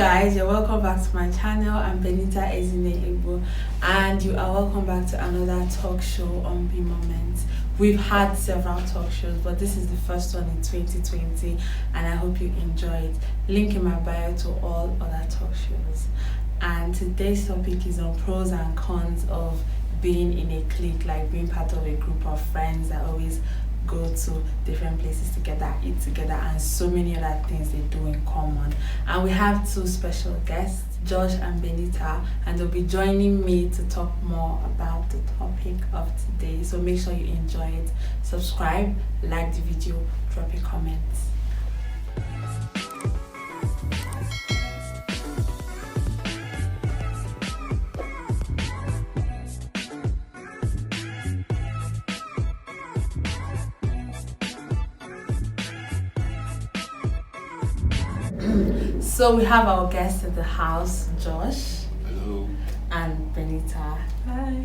guys, you're welcome back to my channel. I'm Benita Ezine Igbo, and you are welcome back to another talk show on B Moments. We've had several talk shows, but this is the first one in 2020, and I hope you enjoy it. Link in my bio to all other talk shows. And today's topic is on pros and cons of being in a clique, like being part of a group of friends that always go to different places together, eat together, and so many other things they do in common. And we have two special guests, Josh and Benita, and they'll be joining me to talk more about the topic of today. So make sure you enjoy it, subscribe, like the video, drop a comment. So we have our guests at the house, Josh. Hello. And Benita. Hi.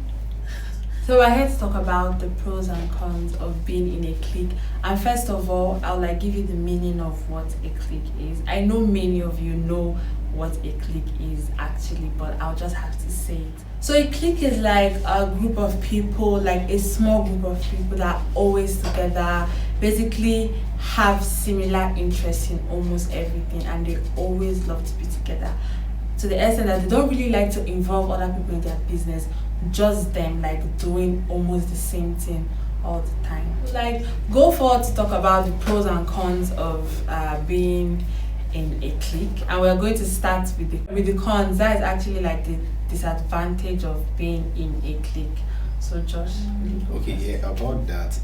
So we're here to talk about the pros and cons of being in a clique. And first of all, I'll give you the meaning of what a clique is. I know many of you know what a clique is actually, but I'll just have to say it. So a clique is like a group of people, like a small group of people that are always together, basically have similar interests in almost everything, and they always love to be together, to the extent that they don't really like to involve other people in their business, just them like doing almost the same thing all the time. Like, go forward to talk about the pros and cons of being in a clique, and we're going to start with the cons. That is actually like the disadvantage of being in a clique. So Josh, Okay, yeah, about that,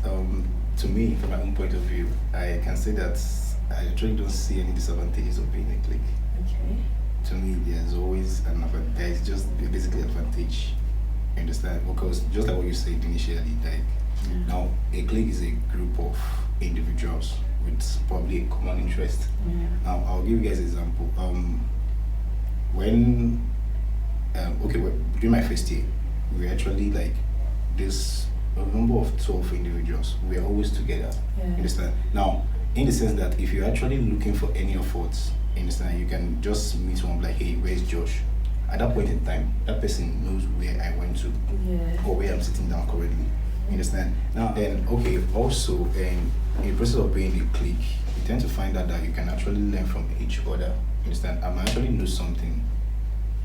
to me, from my own point of view, I can say that I actually don't see any disadvantages of being a clique. okay. To me, there's always an advantage. There's just basically advantage. You understand? Because just like what you said initially, like now a clique is a group of individuals with probably a common interest. Now I'll give you guys an example. During my first year, we actually like this a number of 12 individuals. We are always together. You understand? Now, in the sense that if you're actually looking for any efforts, you understand, you can just meet one like, hey, where's Josh? At that point in time, that person knows where I went to or where I'm sitting down currently. You understand? Now then, okay, also in the process of being a clique, you tend to find out that you can actually learn from each other. You understand? I might actually know something,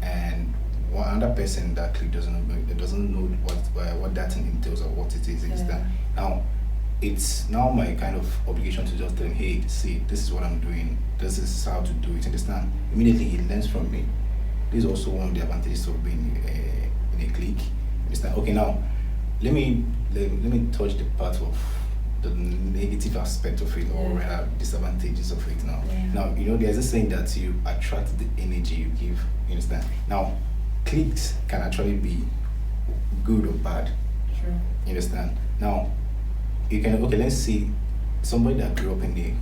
and one other person in that clique doesn't know what that thing entails or what it is. You understand? Now, it's now my kind of obligation to just tell him, hey, see, this is what I'm doing. This is how to do it. Understand? Immediately he learns from me. This is also one of the advantages of being in a clique. Understand? Okay, now let me touch the part of the negative aspect of it, or rather disadvantages of it. Now there's a saying that you attract the energy you give. You understand? Now, cliques can actually be good or bad. Sure. You understand? Now, you can let's see somebody that grew up in the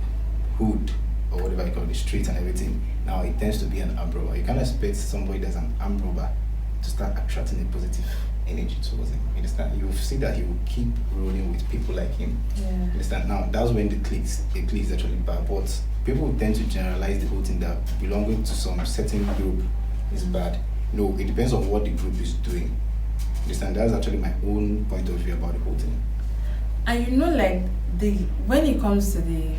hood or whatever you call it, the streets and everything. Now it tends to be an armed robber. You can't expect somebody that's an armed robber to start attracting a positive energy towards him. You understand? You see that he will keep rolling with people like him. You understand? Now that's when the clique is actually bad. But people tend to generalize the whole thing that belonging to some certain group is bad. No, it depends on what the group is doing. You understand? That's actually my own point of view about the whole thing. And like when it comes to the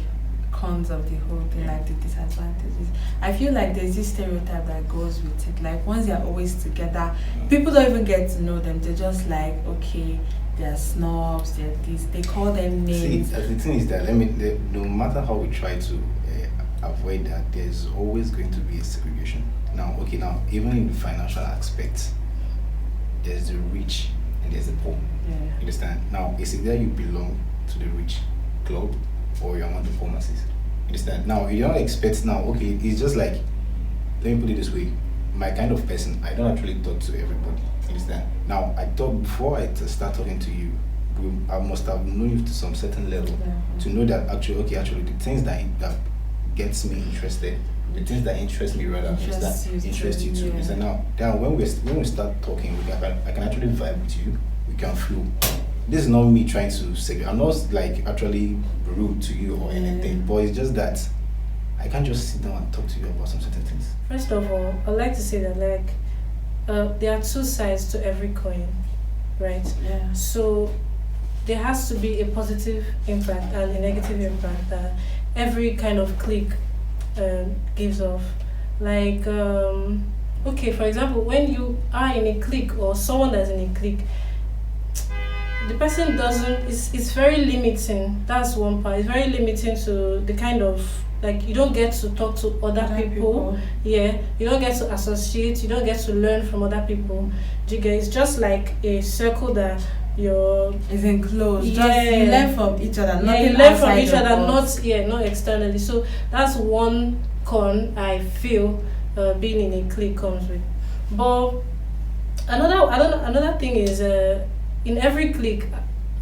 cons of the whole thing, like the disadvantages, I feel like there's this stereotype that goes with it. Like, once they're always together, people don't even get to know them. They're just like, okay, they're snobs, they're this. They call them names. See, the thing is that no matter how we try to avoid that, there's always going to be a segregation. Now, even in the financial aspect, there's the rich and there's the poor. You understand? Now, is it that you belong to the rich club or you're among the poor masses? You understand? Now, you don't expect it's just like, let me put it this way, my kind of person, I don't actually talk to everybody. You understand? Now, I thought before I start talking to you, I must have known you to some certain level to know that actually the things that gets me interested, the things that interest me rather, interest you too. So now when we start talking, I can actually vibe with you. We can flow. This is not me trying to say. I'm not like actually rude to you or anything, but it's just that I I can't just sit down and talk to you about some certain things. First of all, I'd like to say that there are two sides to every coin, right? Yeah. So there has to be a positive impact and a negative impact that every kind of clique gives off. Like, okay, for example, when you are in a clique or someone that's in a clique, the person doesn't, it's very limiting. That's one part. It's very limiting to the kind of, like, you don't get to talk to other people. Yeah, you don't get to associate, you don't get to learn from other people. It's just like a circle that is enclosed. Yeah, just you learn from each other. Yeah, you learn from each other, not externally. So that's one con I feel being in a clique comes with. But another thing is in every clique,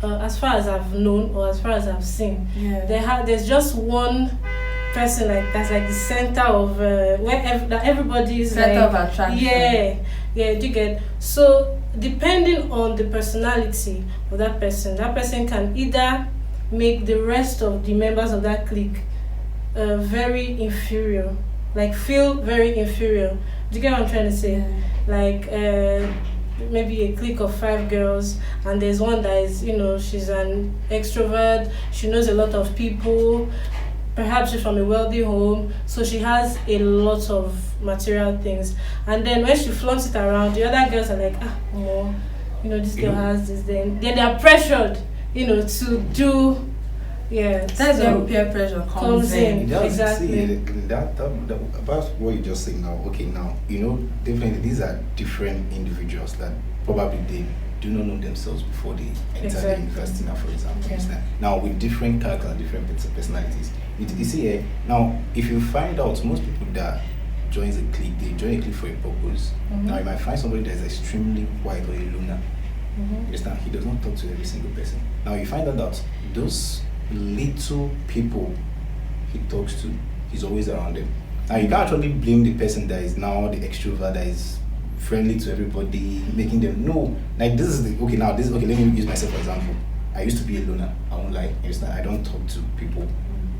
as far as I've known or as far as I've seen, there's just one person that's like the center of that everybody is center of attraction. Yeah, you get. So depending on the personality of that person can either make the rest of the members of that clique very inferior, like feel very inferior. Do you get what I'm trying to say? Yeah. Like maybe a clique of 5 girls, and there's one that is, she's an extrovert, she knows a lot of people, perhaps she's from a wealthy home, so she has a lot of material things, and then when she flaunts it around, the other girls are like, this girl has this, then they are pressured, to do. Yeah, that's where peer pressure comes in. Exactly. See, that about what you just said now. Okay, now definitely these are different individuals that probably they do not know themselves before they enter the university. Now, for example, now with different characters and different personalities. You see, now if you find out most people that joins a clique, they join a clique for a purpose. Mm-hmm. Now you might find somebody that's extremely quiet or a loner. Mm-hmm. You understand? He does not talk to every single person. Now you find out that those little people he talks to, he's always around them. Now you can't actually blame the person that is now the extrovert that is friendly to everybody, making them know. Like this is okay. Let me use myself for example. I used to be a loner. I won't lie. You understand? I don't talk to people.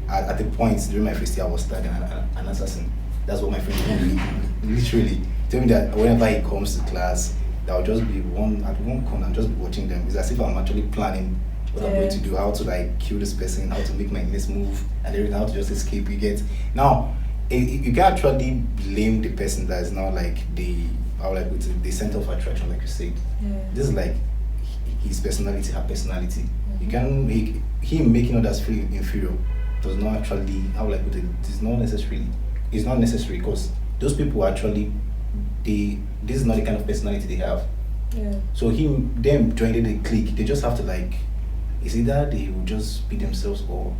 At the point during my first year, I was studying an assassin. That's what my friend told me. Literally tell me that whenever he comes to class, that will just be one corner and just be watching them. It's as if I'm actually planning what I'm going to do, how to kill this person, how to make my next move, and everything, how to just escape. You get now, you can actually blame the person that is now like the center of attraction, like you said. Yeah. This is like his personality, her personality. Mm-hmm. You can make him making others feel inferior. Does not actually it's not necessary. It's not necessary because those people actually this is not the kind of personality they have. Yeah. So them joining the clique, they just have to it's either they will just be themselves or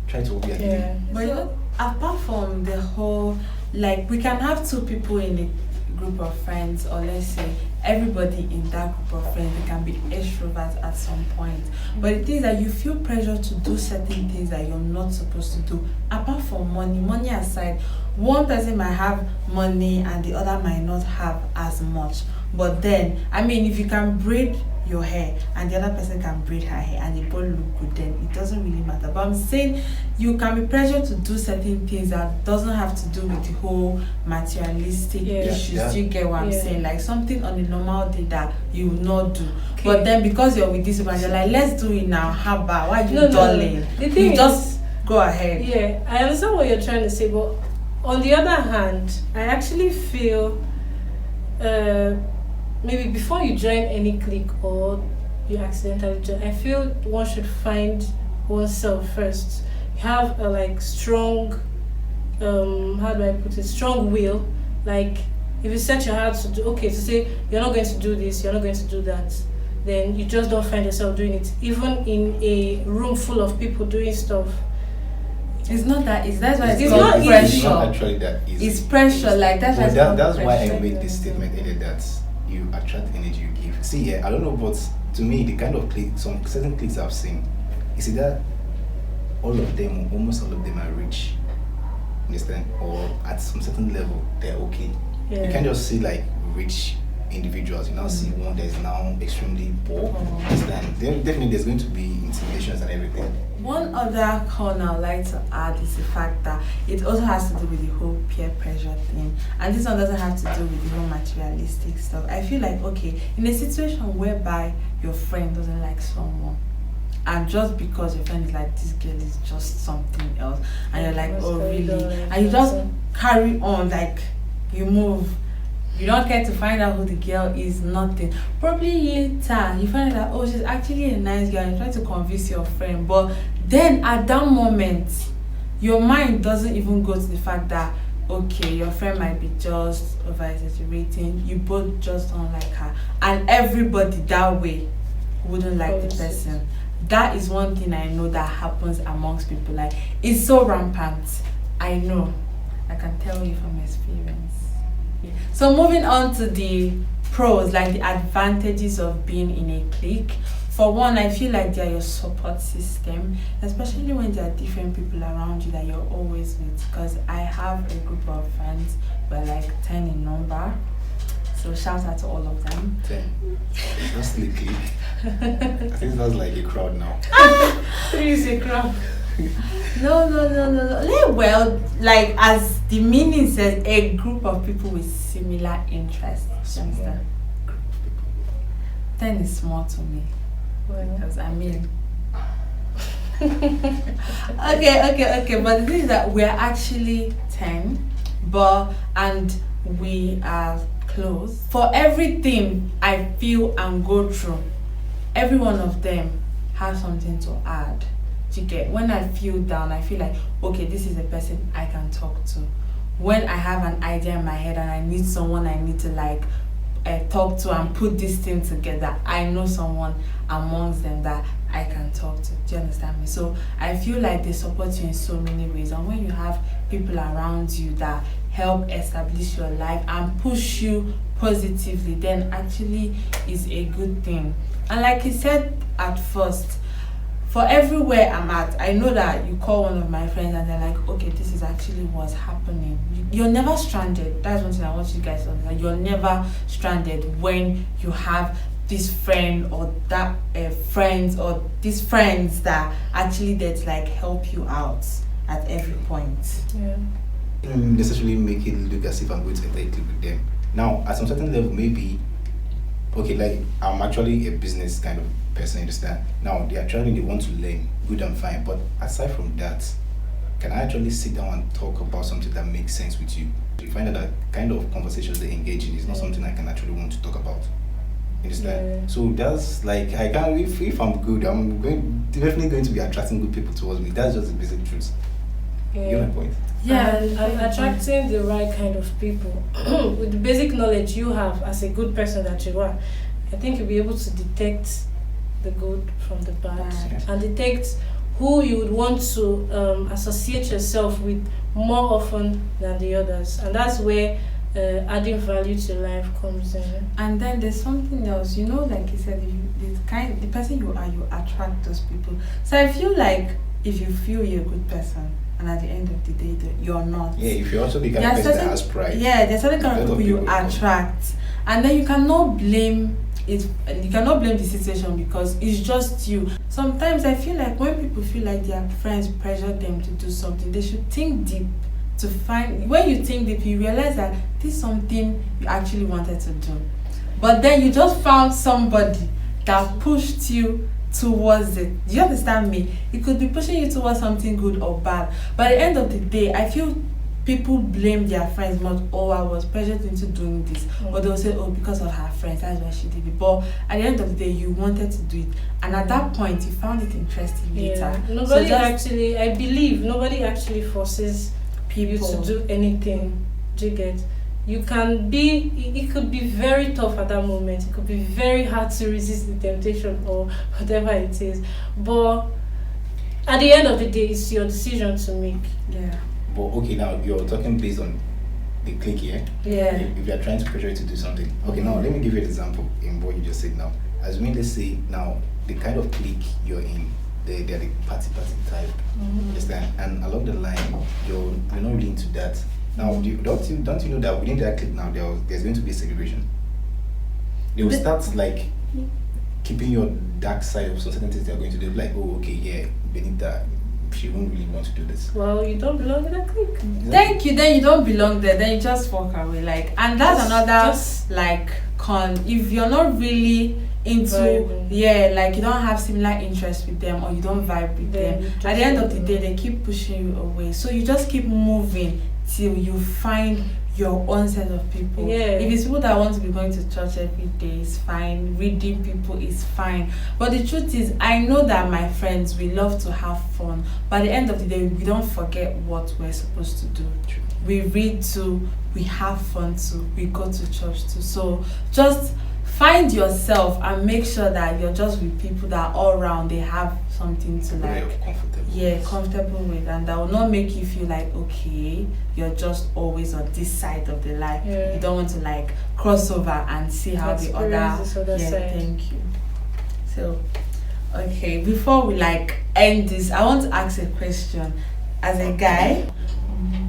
try to be again. But apart from the whole, we can have 2 people in a group of friends, or let's say everybody in that group of friends, they can be extroverts at some point. But the thing is that you feel pressure to do certain things that you're not supposed to do. Apart from money aside, one person might have money and the other might not have as much. But then, if you can braid your hair and the other person can braid her hair and they both look good, then it doesn't really matter. But I'm saying you can be pressured to do certain things that doesn't have to do with the whole materialistic issues. Yeah. Do you get what I'm saying? Like something on a normal day that you will not do. Okay. But then because you're with this one, you're like, let's do it now. How about why are you darling? The thing is, just go ahead. Yeah, I understand what you're trying to say, but on the other hand, I actually feel maybe before you join any clique or you accidentally join, I feel one should find oneself first. You have a strong, how do I put it, strong will. Like if you set your heart to say you're not going to do this, you're not going to do that, then you just don't find yourself doing it. Even in a room full of people doing stuff. It's not that easy. That's why it's not pressure. It's not actually that easy. It's pressure. That's why I made this statement earlier that you attract energy you give. See, I don't know, but to me, the kind of clique, some certain cliques I've seen, is either all of them or almost all of them are rich, understand, or at some certain level they're okay. Yeah. You can't just see rich individuals. You now see one that is now extremely poor. Then definitely there's going to be intimidations and everything. One other corner I'd like to add is the fact that it also has to do with the whole peer pressure thing. And this one doesn't have to do with the whole materialistic stuff. I feel like, okay, in a situation whereby your friend doesn't like someone, and just because your friend is like, this girl is just something else, and you're like, oh really? And you just carry on, like, you move. You don't get to find out who the girl is, nothing. Probably later, you find out that, oh, she's actually a nice girl, and you try to convince your friend. But then at that moment, your mind doesn't even go to the fact that, okay, your friend might be just over-exaggerating, you both just don't like her. And everybody that way wouldn't like the person. That is one thing I know that happens amongst people. Like, it's so rampant. I know. I can tell you from experience. So moving on to the pros, like the advantages of being in a clique. For one, I feel like they're your support system, especially when there are different people around you that you're always with. Because I have a group of friends, we're like 10 in number. So shout out to all of them. 10. That's the clique. I think that's like a crowd now. 3 is a crowd. No. Well, like as the meaning says, a group of people with similar interests. You understand? 10 is small to me. Because I mean, okay. But the thing is that we're actually 10, and we are close. For everything I feel and go through, every one of them has something to add. You get, when I feel down, I feel like, okay, this is a person I can talk to. When I have an idea in my head and I need someone I need to like talk to and put this thing together, I know someone amongst them that I can talk to. Do you understand me? So I feel like they support you in so many ways. And when you have people around you that help establish your life and push you positively, then actually is a good thing. And like he said at first, for everywhere I'm at, I know that you call one of my friends and they're like, okay, this is actually what's happening. You're never stranded. That's one thing I want you guys to understand. You're never stranded when you have this friend or that friends or these friends that actually that like help you out at every point. Yeah. Necessarily make it look as if I'm going to enter a clique with them. Now, at some certain level, maybe, okay, like I'm actually a business kind of person, understand? Now they want to learn, good and fine, but aside from that, can I actually sit down and talk about something that makes sense with you? You find that the kind of conversations they engage in is not something I can actually want to talk about. Understand? Yeah. So that's like, I can't, if I'm good, I'm definitely going to be attracting good people towards me. That's just the basic truth. Yeah. You get my point? Yeah, and attracting the right kind of people with the basic knowledge you have as a good person that you are, I think you'll be able to detect the good from the bad and detect who you would want to associate yourself with more often than the others, and that's where adding value to life comes in. And then there's something else, you know, like you said, the person you are, you attract those people. So I feel like if you feel you're a good person and at the end of the day you're not, if you also become a person that has pride, there's certain kind of people you attract, and then you cannot blame the situation because it's just you. Sometimes I feel like when people feel like their friends pressure them to do something, they should think deep to find. When you think deep, you realize that this is something you actually wanted to do, but then you just found somebody that pushed you towards it. Do you understand me? It could be pushing you towards something good or bad, but at the end of the day, I feel people blame their friends much. Oh, I was pressured into doing this, or they'll say, oh, because of her friends, that's why she did it. But at the end of the day, you wanted to do it, and at that point, you found it interesting later. I believe nobody actually forces people to do anything. Do you get? You can be. It could be very tough at that moment. It could be very hard to resist the temptation or whatever it is. But at the end of the day, it's your decision to make. Yeah. But okay, now you're talking based on the clique, yeah? Yeah. If you're trying to pressure you to do something. Okay, now let me give you an example in what you just said now. As we let's say now the kind of clique you're in, they're the party type. Understand? And along the line, you're not really into that. Now, don't you know that within that clique now there's going to be a segregation? They will start like keeping your dark side of some certain things they are going to do. Like, oh, okay, yeah, Benita, she won't really want to do this. Well, you don't belong in that clique. Thank you. Then you don't belong there. Then you just walk away. Like, and that's another like con. If you're not really into like you don't have similar interests with them or you don't vibe with them, at the end of the day they keep pushing you away. So you just keep moving till you find your own set of people. If it's people that want to be going to church every day, it's fine. Reading people is fine. But the truth is, I know that my friends, we love to have fun. But at the end of the day, we don't forget what we're supposed to do. We read too, we have fun too, we go to church too. So just find yourself and make sure that you're just with people that all around they have something to like comfortable with, and that will not make you feel like okay, you're just always on this side of the life. You don't want to like cross over and see how the other side. Thank you. So okay, before we like end this, I want to ask a question. As a guy,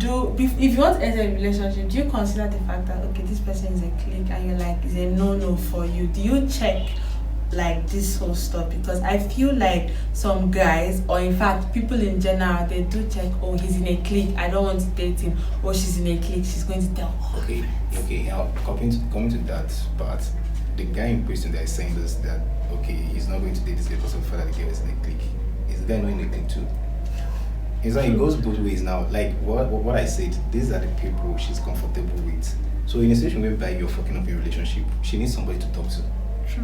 if you want to enter a relationship, do you consider the fact that okay, this person is a clique and you're like it's a no for you? Do you check like this whole stuff? Because I feel like some guys, or in fact people in general, they do check, oh, he's in a clique, I don't want to date him, or she's in a clique, she's going to tell. Okay, now coming to that part, the guy in question that is saying this, that okay, he's not going to date this girl because of the fact that the girl is in a clique. Is the guy not in a clique too? It's like it goes both ways now. Like what I said, these are the people she's comfortable with. So in a situation whereby you're fucking up your relationship, she needs somebody to talk to.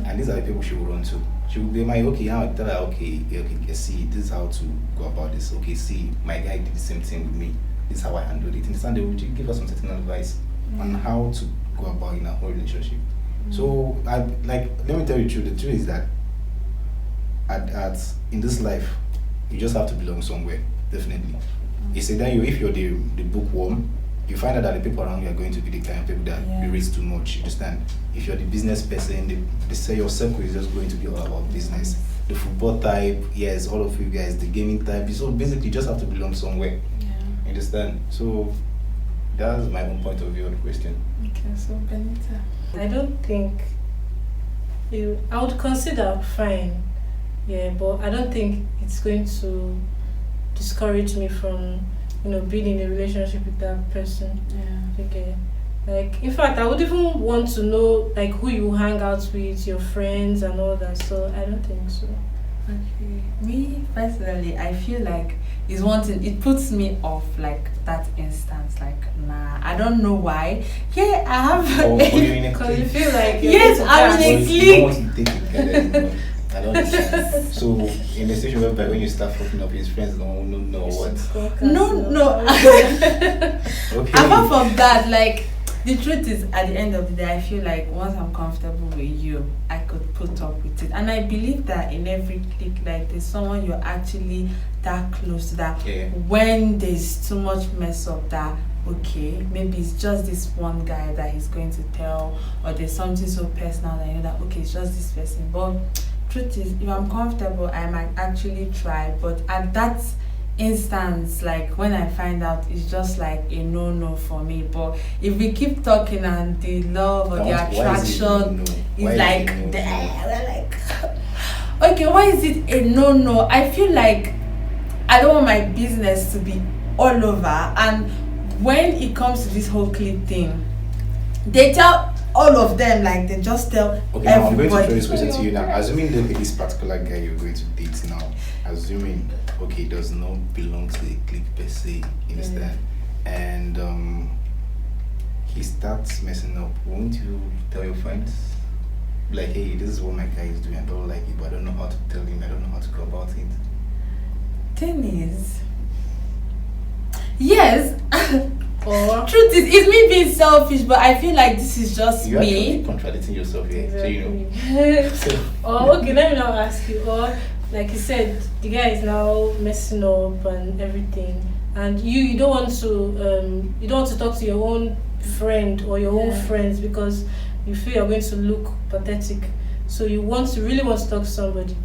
And these are the people she will run to. She will be like, okay, I'll tell her, okay, see, this is how to go about this. Okay, see, my guy did the same thing with me. This is how I handled it. Understand? They will give us some certain advice on how to go about in a whole relationship. So let me tell you the truth. The truth is that at in this life, you just have to belong somewhere. Definitely. It's either if you're the bookworm, you find out that the people around you are going to be the kind of people that you risk too much. You understand? If you're the business person, they say your circle is just going to be all about business. The football type, yes, all of you guys, the gaming type. So basically, you just have to belong somewhere. You understand? So that's my own point of view on the question. Okay, so Benita, I don't think I would consider fine, but I don't think it's going to discourage me from being in a relationship with that person. Okay. Like in fact, I would even want to know like who you hang out with, your friends and all that. So I don't think so. Okay. Me personally, I feel like it's one thing. It puts me off like that instance. Like nah, I don't know why. Yeah, I have. Because you feel like yes, I'm in a clique. You don't want to take it anymore. I don't understand. So in the situation whereby when you start fucking up, his friends don't know what. No. Okay. Apart from that, like the truth is, at the end of the day, I feel like once I'm comfortable with you, I could put up with it. And I believe that in every clique, like there's someone you're actually that close to, that when there's too much mess up, that okay, maybe it's just this one guy that he's going to tell, or there's something so personal that you know that okay, it's just this person. But truth is, if I'm comfortable, I might actually try. But at that instance, like when I find out, it's just like a no for me. But if we keep talking and the love or the attraction is like there, we're like okay, why is it a no? I feel like I don't want my business to be all over. And when it comes to this whole clique thing, they tell all of them, like they just tell okay, everybody. Now I'm going to throw this question to you now. Assuming that this particular guy you're going to date now, assuming okay, does not belong to a clique per se, you understand? And he starts messing up, won't you tell your friends? Like, hey, this is what my guy is doing, I don't like it, but I don't know how to tell him, I don't know how to go about it. Thing is, yes. Or truth is, it's me being selfish, but I feel like this is just You're me. actually contradicting yourself here, exactly. Or okay, let me now ask you. Or like you said, the guy is now messing up and everything, and you don't want to talk to your own friend or your own friends because you feel you're going to look pathetic. So you really want to talk to somebody,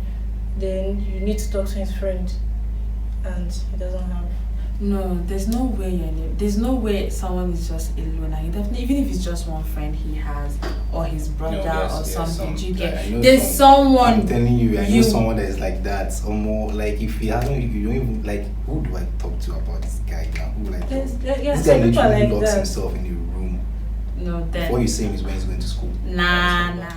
then you need to talk to his friend, and he doesn't have. No, there's no way there's no way someone is just alone. And definitely, even if it's just one friend he has, or his brother, or something, you get. There's someone. I'm telling you, I know someone that is like that, or more. Like if he hasn't, if you don't even like, who do I talk to about this guy now? Who like this guy literally locks himself in the room. No, then before you see him is when he's going to school. Nah.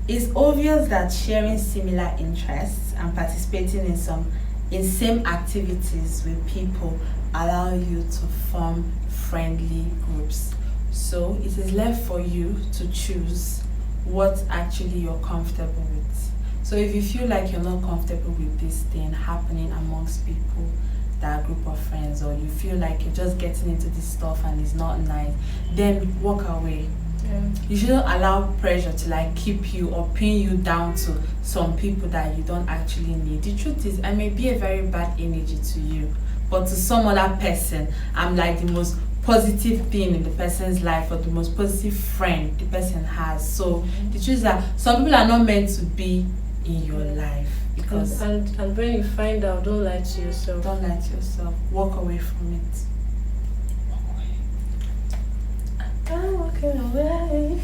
It's obvious that sharing similar interests and participating in same activities with people allow you to form friendly groups. So it is left for you to choose what actually you're comfortable with. So if you feel like you're not comfortable with this thing happening amongst people, that group of friends, or you feel like you're just getting into this stuff and it's not nice, then walk away. You shouldn't allow pressure to like keep you or pin you down to some people that you don't actually need. The truth is, I may be a very bad energy to you, but to some other person, I'm like the most positive thing in the person's life, or the most positive friend the person has. So the truth is that some people are not meant to be in your life. Because and when you find out, don't lie to yourself. Don't lie to yourself. Walk away from it. I'm walking away.